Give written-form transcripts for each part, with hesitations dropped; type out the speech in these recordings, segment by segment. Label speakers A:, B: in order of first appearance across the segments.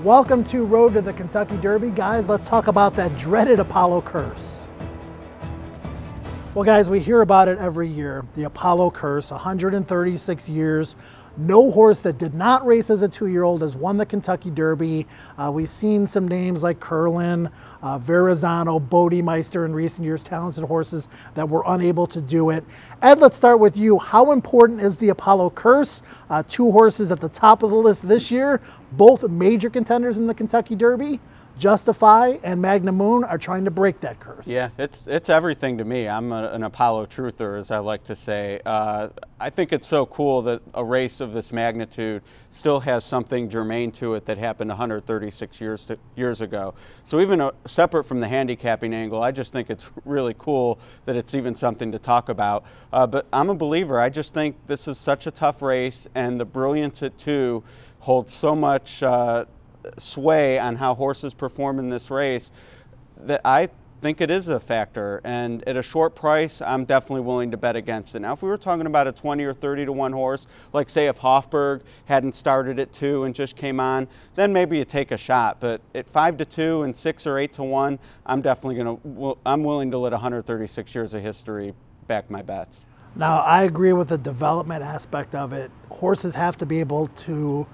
A: Welcome to Road to the Kentucky Derby. Guys, let's talk about that dreaded Apollo curse. Well guys, we hear about it every year, the Apollo curse, 136 years. No horse that did not race as a 2-year-old has won the Kentucky Derby. We've seen some names like Curlin, Verrazano, Bodemeister in recent years, talented horses that were unable to do it. Ed, let's start with you. How important is the Apollo curse? 2 horses at the top of the list this year, both major contenders in the Kentucky Derby. Justify and Magnum Moon are trying to break that curse.
B: Yeah, it's everything to me. I'm an Apollo truther, as I like to say. I think it's so cool that a race of this magnitude still has something germane to it that happened 136 years ago. So even separate from the handicapping angle, I just think it's really cool that it's even something to talk about. But I'm a believer. I just think this is such a tough race, and the brilliance at 2 holds so much sway on how horses perform in this race that I think it is a factor, and at a short price I'm definitely willing to bet against it. Now if we were talking about a 20 or 30 to 1 horse, like say if Hofburg hadn't started at 2 and just came on, then maybe you take a shot, but at 5 to 2 and 6 or 8 to 1, I'm definitely I'm willing to let 136 years of history back my bets.
A: Now I agree with the development aspect of it. Horses have to be able to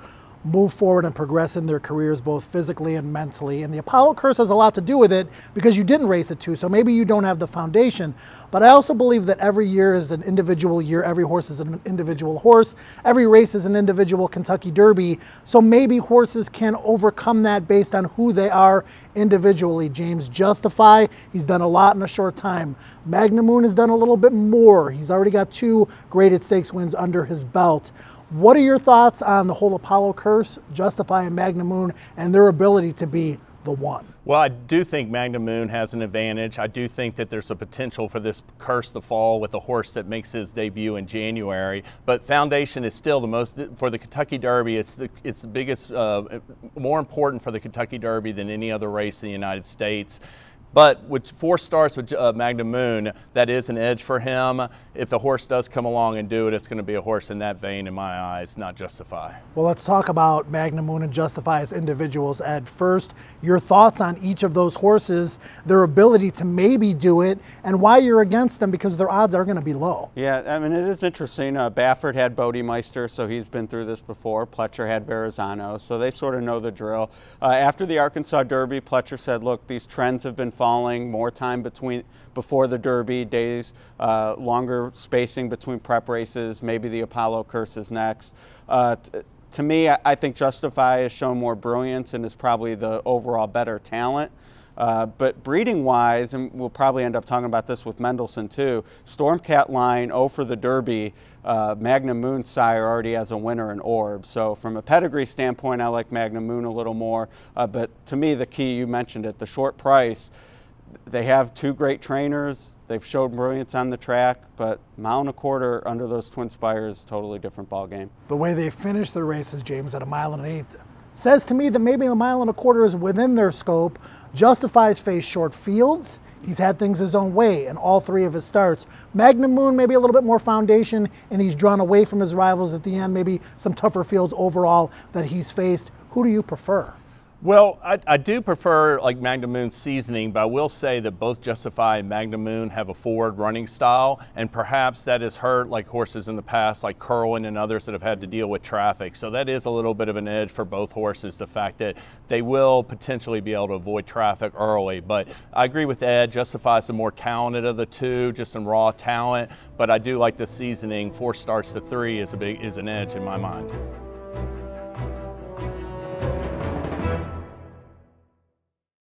A: move forward and progress in their careers both physically and mentally. And the Apollo curse has a lot to do with it because you didn't race at 2, so maybe you don't have the foundation. But I also believe that every year is an individual year. Every horse is an individual horse. Every race is an individual Kentucky Derby. So maybe horses can overcome that based on who they are individually. James Justify, he's done a lot in a short time. Magnum Moon has done a little bit more. He's already got 2 graded stakes wins under his belt. What are your thoughts on the whole Apollo curse, Justify and Magnum Moon, and their ability to be the one?
C: Well, I do think Magnum Moon has an advantage. I do think that there's a potential for this curse to fall with a horse that makes his debut in January. But foundation is still the most, for the Kentucky Derby, it's the biggest, more important for the Kentucky Derby than any other race in the United States. But with 4 starts with Magnum Moon, that is an edge for him. If the horse does come along and do it, it's going to be a horse in that vein in my eyes, not Justify.
A: Well, let's talk about Magnum Moon and Justify as individuals. Ed, first, your thoughts on each of those horses, their ability to maybe do it, and why you're against them, because their odds are going to be low.
B: Yeah, I mean, it is interesting. Baffert had Bodemeister, so he's been through this before. Pletcher had Verrazano, so they sort of know the drill. After the Arkansas Derby, Pletcher said, look, these trends have been falling, more time before the Derby, days, longer spacing between prep races, maybe the Apollo curse is next. To me, I think Justify has shown more brilliance and is probably the overall better talent. But breeding-wise, and we'll probably end up talking about this with Mendelssohn too, Stormcat line, for the Derby, Magnum Moon sire already has a winner in Orb. So from a pedigree standpoint, I like Magnum Moon a little more. But to me, the key, you mentioned it, the short price. They have 2 great trainers. They've showed brilliance on the track, but 1.25 miles under those Twin Spires, totally different ball game.
A: The way they finished their races, James, at 1 1/8 miles, says to me that maybe 1.25 miles is within their scope. Justify's faced short fields. He's had things his own way in all 3 of his starts. Magnum Moon, maybe a little bit more foundation, and he's drawn away from his rivals at the end, maybe some tougher fields overall that he's faced. Who do you prefer?
C: Well, I do prefer like Magnum Moon's seasoning, but I will say that both Justify and Magnum Moon have a forward running style, and perhaps that has hurt like horses in the past, like Curlin and others that have had to deal with traffic. So that is a little bit of an edge for both horses, the fact that they will potentially be able to avoid traffic early. But I agree with Ed, Justify is the more talented of the 2, just some raw talent, but I do like the seasoning. 4 starts to 3 is an edge in my mind.